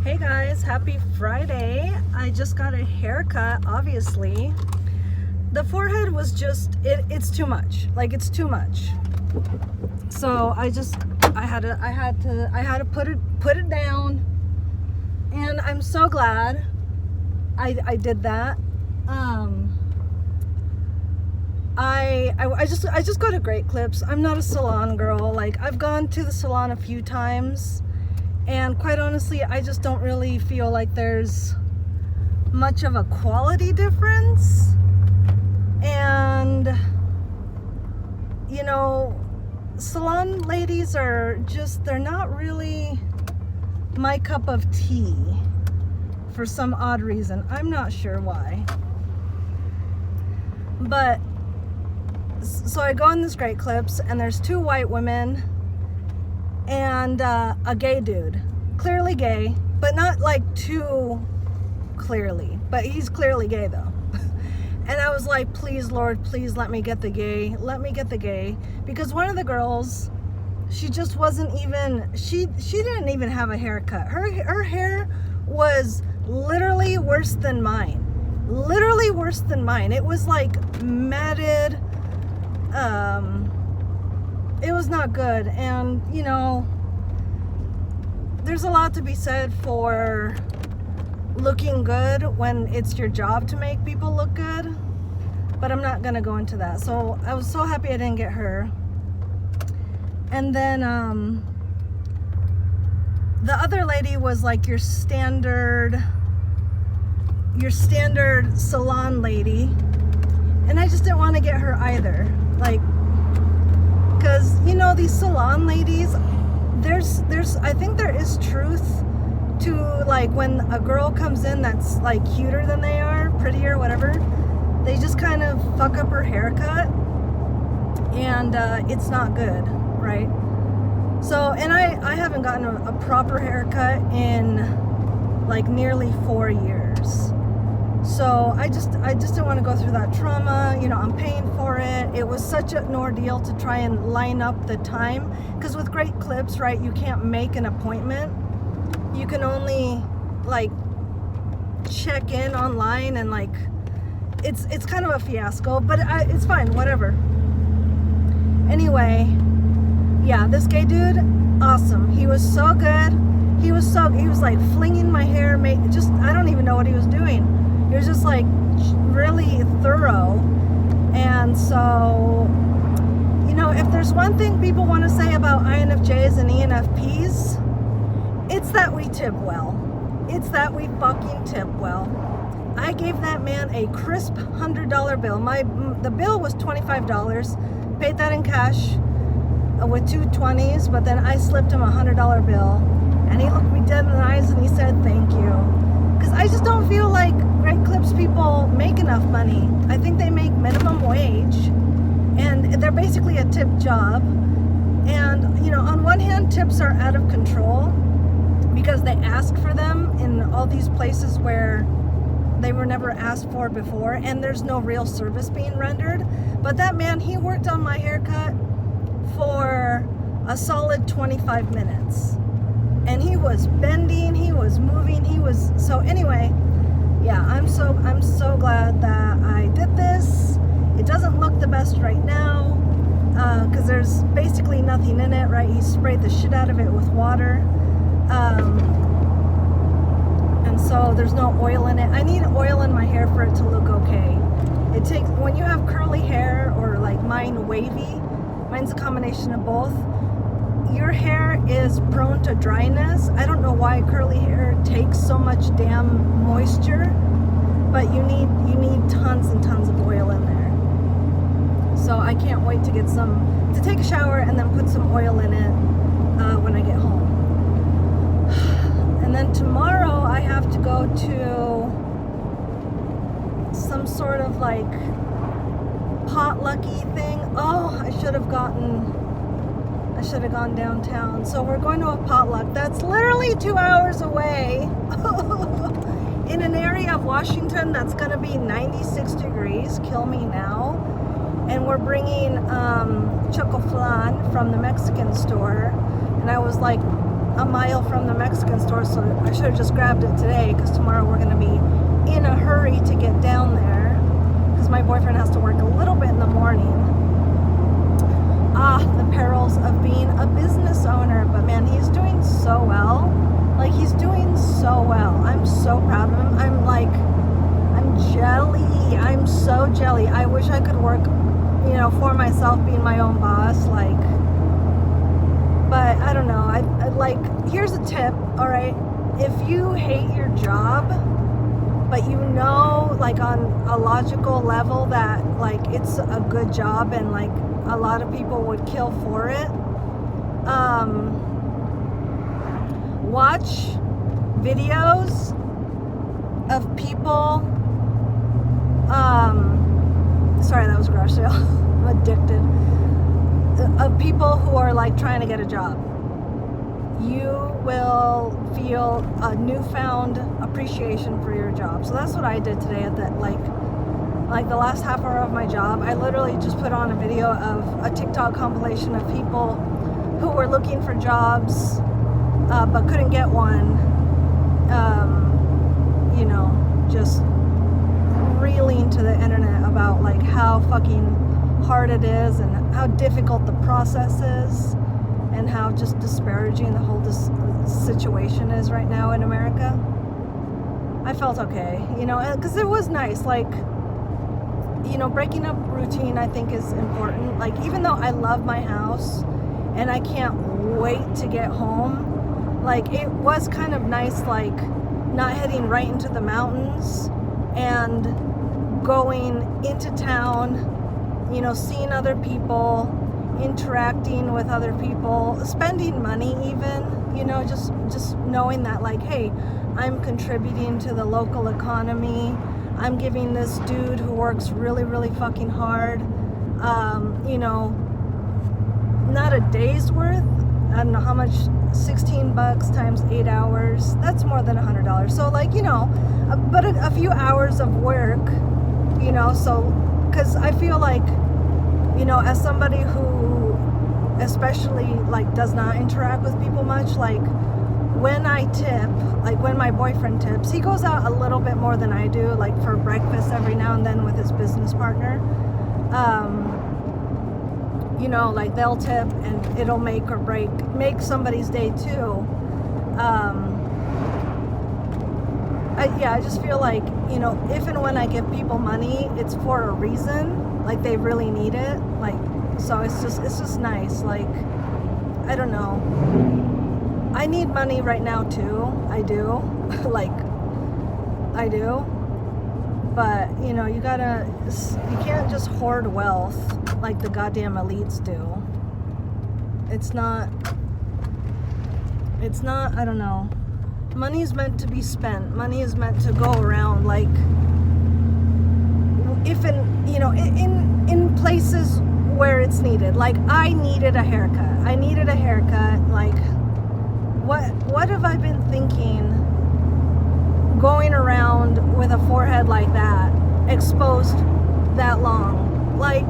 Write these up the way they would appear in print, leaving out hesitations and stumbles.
Hey guys, happy Friday. I just got a haircut, obviously. The forehead was just, it's too much. Like, it's too much. So I had to put it down. And I'm so glad I did that. I just go to Great Clips. I'm not a salon girl. Like, I've gone to the salon a few times, and quite honestly, I just don't really feel like there's much of a quality difference. And, you know, salon ladies are just, they're not really my cup of tea for some odd reason. I'm not sure why. But, so I go in this Great Clips, and there's two white women and a gay dude. Clearly gay, but not like too clearly. But he's clearly gay though. And I was like, please, Lord, please let me get the gay. Let me get the gay. Because one of the girls, she just wasn't even, she didn't even have a haircut. Her hair was literally worse than mine. Literally worse than mine. It was like matted. It was not good. And, you know, there's a lot to be said for looking good when it's your job to make people look good. But I'm not going to go into that. So I was so happy I didn't get her. And then the other lady was like your standard salon lady. And I just didn't want to get her either. Like, because, you know, these salon ladies, I think there is truth to, like, when a girl comes in that's like cuter than they are, prettier, whatever, they just kind of fuck up her haircut, and it's not good, right? So, and I haven't gotten a proper haircut in like nearly 4 years. So I just didn't want to go through that trauma. You know, I'm paying for it. It was such an ordeal to try and line up the time, because with Great Clips, right, you can't make an appointment. You can only like check in online, and like it's kind of a fiasco, but it's fine, whatever. Anyway, yeah, this gay dude, awesome. He was so good. He was like flinging my hair, I don't even know what he was doing. It was just like really thorough. And so, you know, if there's one thing people want to say about INFJs and ENFPs, it's that we tip well. It's that we fucking tip well. I gave that man a crisp $100 bill. The bill was $25. Paid that in cash with two 20s, but then I slipped him a $100 bill, and he looked me dead in the eyes and he said thank you. Because I just don't feel like Great Clips people make enough money. I think they make minimum wage, and they're basically a tip job. And, you know, on one hand, tips are out of control because they ask for them in all these places where they were never asked for before, and there's no real service being rendered. But that man, he worked on my haircut for a solid 25 minutes. And he was bending, he was moving, so anyway, yeah, I'm so glad that I did this. It doesn't look the best right now, because there's basically nothing in it, right? He sprayed the shit out of it with water. And so there's no oil in it. I need oil in my hair for it to look okay. When you have curly hair, or like mine wavy, mine's a combination of both, your hair is prone to dryness. I don't know why curly hair takes so much damn moisture, but you need tons and tons of oil in there. So I can't wait to to take a shower and then put some oil in it when I get home. And then tomorrow I have to go to some sort of like potlucky thing. Oh, I should have gone downtown. So we're going to a potluck that's literally 2 hours away in an area of Washington that's going to be 96 degrees. Kill me now. And we're bringing choco flan from the Mexican store. And I was like, a mile from the Mexican store, so I should have just grabbed it today, because tomorrow we're going to be in a hurry to get down there, because my boyfriend has to work a little bit in the morning. The perils of being a business owner. But man, he's doing so well. Like, he's doing so well. I'm so proud of him. I'm jelly. I'm so jelly. I wish I could work, for myself, being my own boss. Like, but I don't know. I like, here's a tip, all right? If you hate your job, but like on a logical level that like it's a good job and like a lot of people would kill for it, watch videos of people, sorry, that was a garage sale. I'm addicted. Of people who are like trying to get a job. You will feel a newfound appreciation for your job. So that's what I did today at the like the last half hour of my job. I literally just put on a video of a TikTok compilation of people who were looking for jobs but couldn't get one. Just reeling to the internet about like how fucking hard it is and how difficult the process is and how just disparaging the whole situation is right now in America. I felt okay, because it was nice. Like, breaking up routine I think is important. Like, even though I love my house and I can't wait to get home, like, it was kind of nice, like, not heading right into the mountains and going into town, seeing other people, interacting with other people, spending money even, just knowing that, like, hey, I'm contributing to the local economy. I'm giving this dude who works really, really fucking hard, not a day's worth. I don't know how much, $16 times 8 hours. That's more than $100. So, like, but a few hours of work, so, because I feel like, as somebody who especially, like, does not interact with people much, like, when I tip, like, when my boyfriend tips, he goes out a little bit more than I do, like, for breakfast every now and then with his business partner. Like, they'll tip and it'll make somebody's day too. I just feel like, if and when I give people money, it's for a reason. Like, they really need it. Like, so it's just nice. Like, I don't know. I need money right now too. I do. Like, I do. But, you can't just hoard wealth like the goddamn elites do. It's not, I don't know. Money is meant to be spent. Money is meant to go around, like, if in places where it's needed. Like, I needed a haircut. Like, what have I been thinking going around with a forehead like that, exposed that long? Like,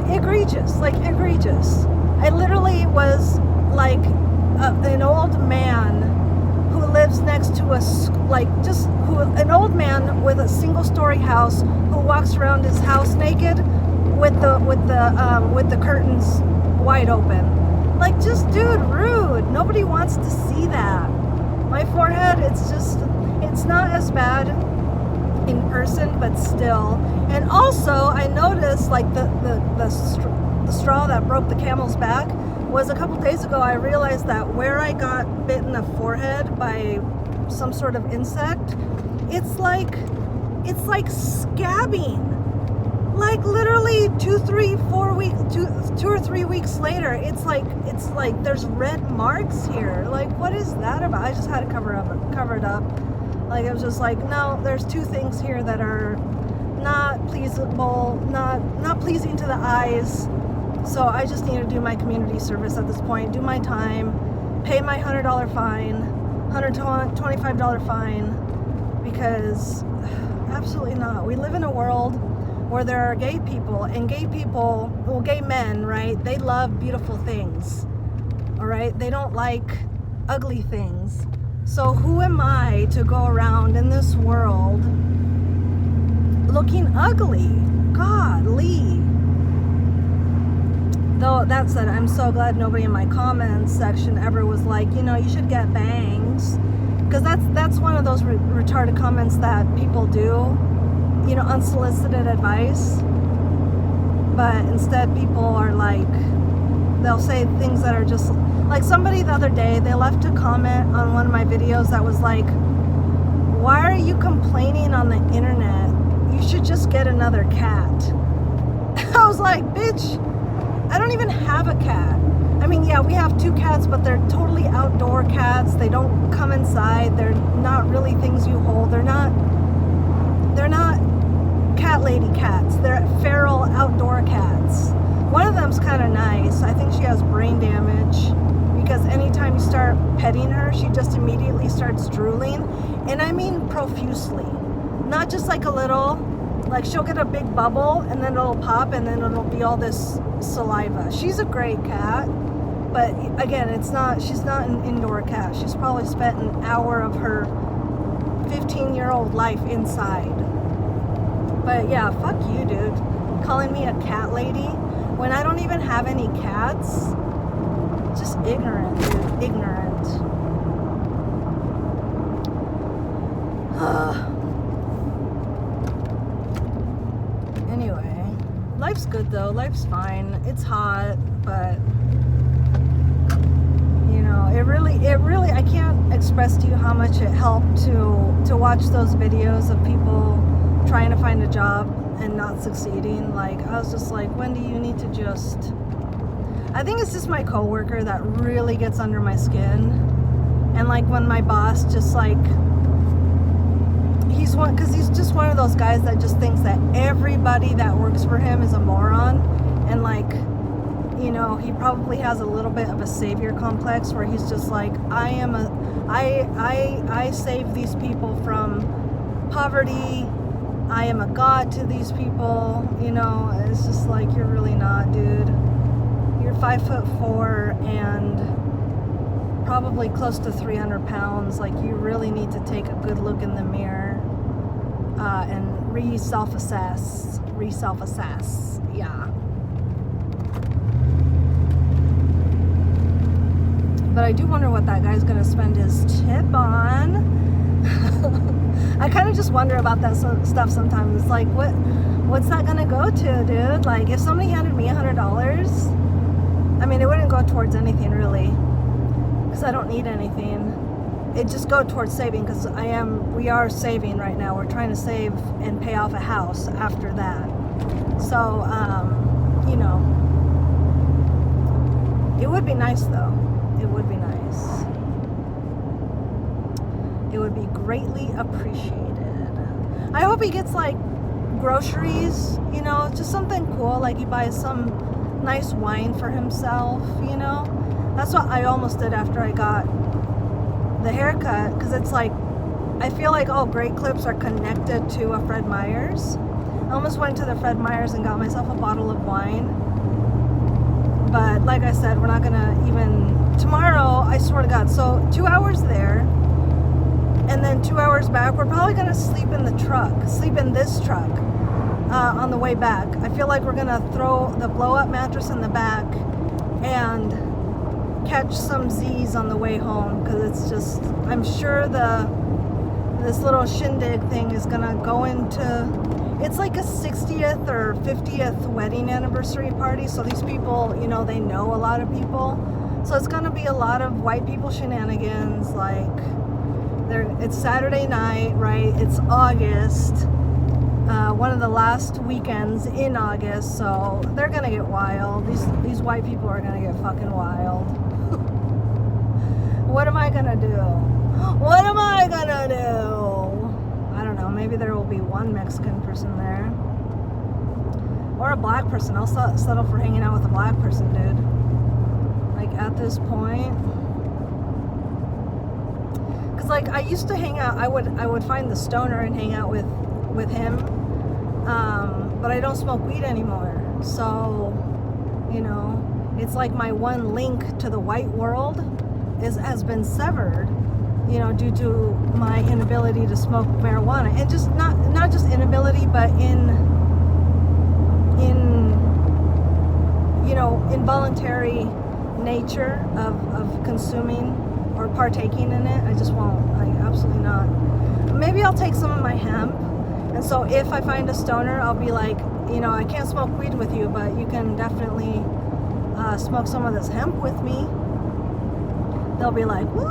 egregious. I literally was like an old man who lives next to an old man with a single-story house who walks around his house naked with the curtains wide open. Like, just, dude, rude. Nobody wants to see that. My forehead, it's not as bad in person, but still. And also, I noticed, like, the straw that broke the camel's back was a couple days ago. I realized that where I got bit in the forehead by some sort of insect, it's like scabbing. Like, literally 2 or 3 weeks later, it's like there's red marks here. Like, what is that about? I just had to cover it up. Like, it was just like, no, there's 2 things here that are not pleasable, not pleasing to the eyes. So I just need to do my community service at this point, do my time, pay my $100 fine, $125 fine, because absolutely not. We live in a world where there are gay people, and gay men, right? They love beautiful things. all right? They don't like ugly things. So who am I to go around in this world looking ugly? Golly. Though that said, I'm so glad nobody in my comments section ever was like, you know, you should get bangs. Because that's one of those retarded comments that people do, you know, unsolicited advice. But instead people are like, they'll say things that are just, like somebody the other day, they left a comment on one of my videos that was like, why are you complaining on the internet? You should just get another cat. I was like, bitch, I don't even have a cat. I mean, yeah, we have 2 cats, but they're totally outdoor cats. They don't come inside. They're not really things you hold. They're not cat lady cats. They're feral outdoor cats. One of them's kind of nice. I think she has brain damage because anytime you start petting her, she just immediately starts drooling. And I mean profusely. Not just like a little, like she'll get a big bubble and then it'll pop and then it'll be all this saliva. She's a great cat, but again, she's not an indoor cat. She's probably spent an hour of her 15-year-old life inside. But yeah, fuck you, dude. Calling me a cat lady when I don't even have any cats. Just ignorant, dude. Ignorant. Anyway, life's good though. Life's fine. It's hot, but you know, it really, I can't express to you how much it helped to watch those videos of people trying to find a job and not succeeding. Like, I was just like, when do you need to just... I think it's just my coworker that really gets under my skin. And like when my boss just like... Because he's just one of those guys that just thinks that everybody that works for him is a moron. And like, you know, he probably has a little bit of a savior complex where he's just like, I save these people from poverty. I am a god to these people, you know. It's just like, you're really not, dude. You're 5'4" and probably close to 300 pounds. Like, you really need to take a good look in the mirror and self-assess, yeah. But I do wonder what that guy's gonna spend his tip on. I kind of just wonder about that stuff sometimes. It's like, what's that gonna go to, dude? Like, if somebody handed me $100, I mean, it wouldn't go towards anything really, because I don't need anything. It just go towards saving, because we are saving right now. We're trying to save and pay off a house after that. So, you know, it would be nice though. It would be nice. It would be greatly appreciated. I hope he gets like groceries, you know, just something cool. Like he buys some nice wine for himself, you know. That's what I almost did after I got the haircut, because it's like, I feel like all great clips are connected to a Fred Meyer's. I almost went to the Fred Meyer's and got myself a bottle of wine. But like I said, we're not gonna even, tomorrow, I swear to God, so 2 hours there, and then 2 hours back. We're probably gonna sleep in this truck on the way back. I feel like we're gonna throw the blow-up mattress in the back and catch some Z's on the way home, because it's just, I'm sure this little shindig thing is gonna go into, it's like a 60th or 50th wedding anniversary party. So these people, you know, they know a lot of people, so it's gonna be a lot of white people shenanigans. Like, it's Saturday night, right? It's August, one of the last weekends in August, so they're gonna get wild. These white people are gonna get fucking wild. What am I gonna do? What am I gonna do? I don't know. Maybe there will be one Mexican person there, or a black person. I'll settle for hanging out with a black person, dude. Like, at this point. Like, I used to hang out, I would find the stoner and hang out with him, but I don't smoke weed anymore. So, you know, It's like my one link to the white world has been severed, you know, due to my inability to smoke marijuana. And just not just inability, but in you know, involuntary nature of consuming or partaking in it. I just won't. I absolutely not. Maybe I'll take some of my hemp, and so if I find a stoner, I'll be like, you know, I can't smoke weed with you, but you can definitely smoke some of this hemp with me. They'll be like, woo!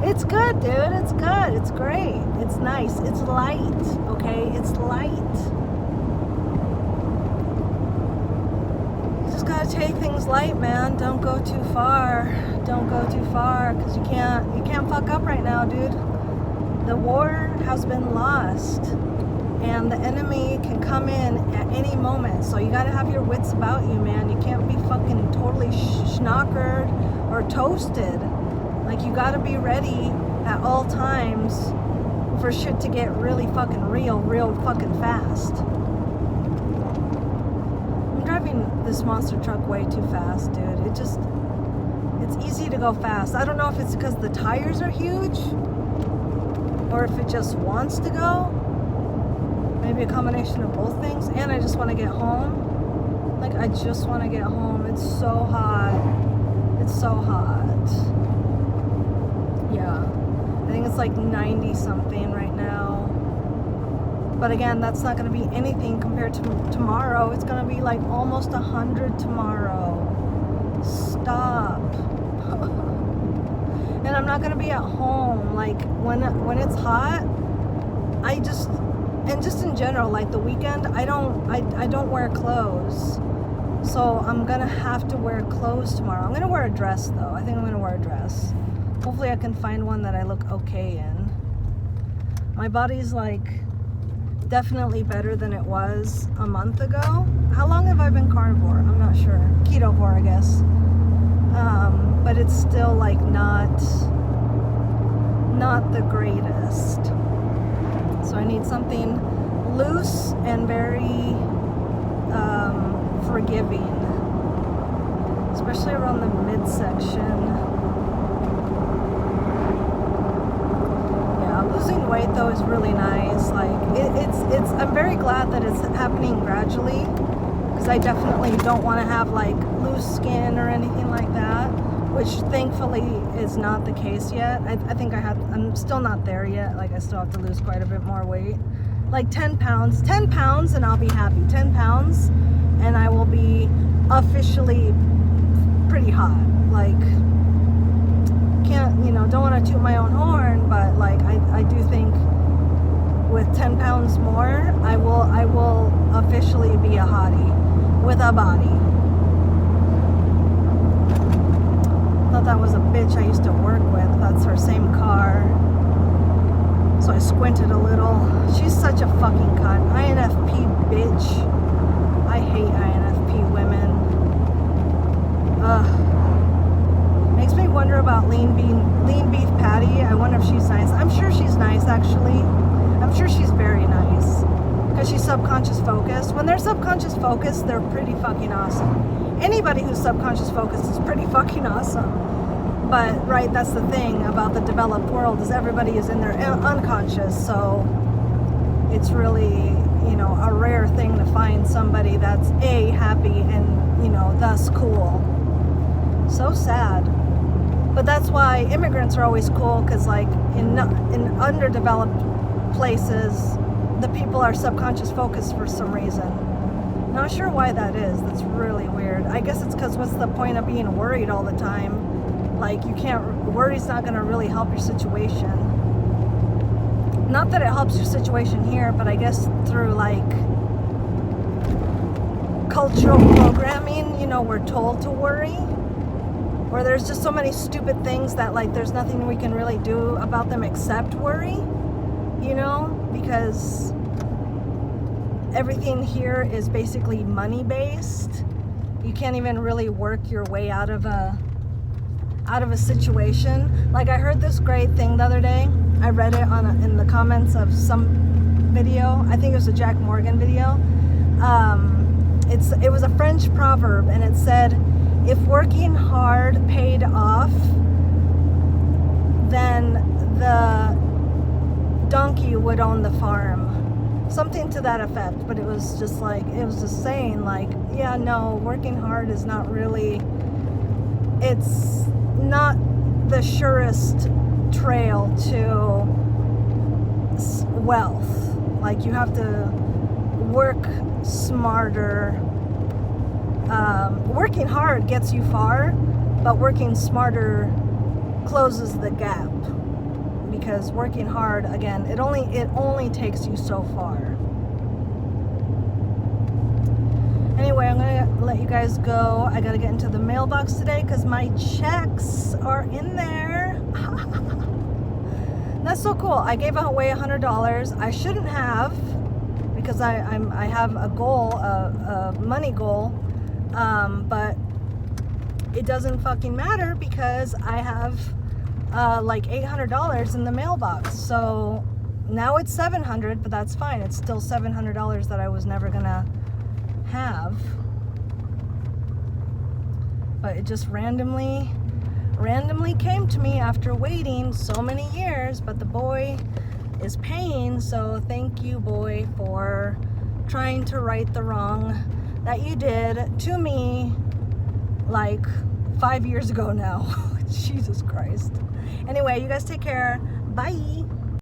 It's good, dude. It's good. It's great. It's nice. It's light. Okay? It's light. You just gotta take things light, man. Don't go too far. Don't go too far, because you can't fuck up right now, dude. The war has been lost, and the enemy can come in at any moment. So you gotta have your wits about you, man. You can't be fucking totally schnockered or toasted. Like, you gotta be ready at all times for shit to get really fucking real fucking fast. I'm driving this monster truck way too fast, dude. It's easy to go fast. I don't know if it's because the tires are huge or if it just wants to go. Maybe a combination of both things. And I just want to get home. Like, I just want to get home. It's so hot. It's so hot. Yeah. I think it's like 90 something right now. But again, that's not going to be anything compared to tomorrow. It's going to be like almost 100 tomorrow. Stop. And I'm not going to be at home. Like, when it's hot, and just in general, like the weekend, I don't wear clothes. So I'm gonna have to wear clothes tomorrow. I'm gonna wear a dress though. I think I'm gonna wear a dress. Hopefully I can find one that I look okay in. My body's like definitely better than it was a month ago. How long have I been carnivore? I'm not sure. Ketovore, I guess. But it's still like not the greatest. So I need something loose and very forgiving, especially around the midsection. Yeah, losing weight though is really nice. Like it's I'm very glad that it's happening gradually, because I definitely don't want to have like loose skin or anything like that, which thankfully is not the case yet. I think I'm still not there yet. Like, I still have to lose quite a bit more weight. Like 10 pounds and I'll be happy. 10 pounds and I will be officially pretty hot. Like, can't, you know, don't want to toot my own horn, but like, I do think with 10 pounds more, I will officially be a hottie with a body. Thought that was a bitch I used to work with. That's her same car. So I squinted a little. She's such a fucking cunt. INFP bitch. I hate INFP women. Ugh. Makes me wonder about lean beef Patty. I wonder if she's nice. I'm sure she's nice, actually. I'm sure she's very nice, because she's subconscious focused. When they're subconscious focused, they're pretty fucking awesome. Anybody who's subconscious focused is pretty fucking awesome. But, right, that's the thing about the developed world, is everybody is in their unconscious. So it's really, you know, a rare thing to find somebody that's A, happy, and, you know, thus cool. So sad. But that's why immigrants are always cool, because like in underdeveloped places, the people are subconscious focused for some reason. Not sure why that is. That's really weird. I guess it's because what's the point of being worried all the time? Like, you can't, worry's not going to really help your situation. Not that it helps your situation here, but I guess through like cultural programming, you know, we're told to worry. Or there's just so many stupid things that like there's nothing we can really do about them except worry, you know, because everything here is basically money based. You can't even really work your way out of a situation. Like, I heard this great thing the other day. I read it in the comments of some video. I think it was a Jack Morgan video. it was a French proverb, and it said, if working hard paid off, then the donkey would own the farm. Something to that effect. But it was just like, it was just saying like, yeah, no, working hard is not really, it's not the surest trail to wealth. Like, you have to work smarter. Working hard gets you far, but working smarter closes the gap, because working hard, again, it only takes you so far. Anyway, I'm gonna let you guys go. I gotta get into the mailbox today because my checks are in there. That's so cool. I gave away $100. I shouldn't have, because I have a goal, a money goal, but it doesn't fucking matter because I have like $800 in the mailbox. So now it's $700, but that's fine. It's still $700 that I was never gonna have. But it just randomly came to me after waiting so many years. But the boy is paying, so thank you, boy, for trying to right the wrong that you did to me like 5 years ago now. Jesus Christ. Anyway, you guys take care. Bye.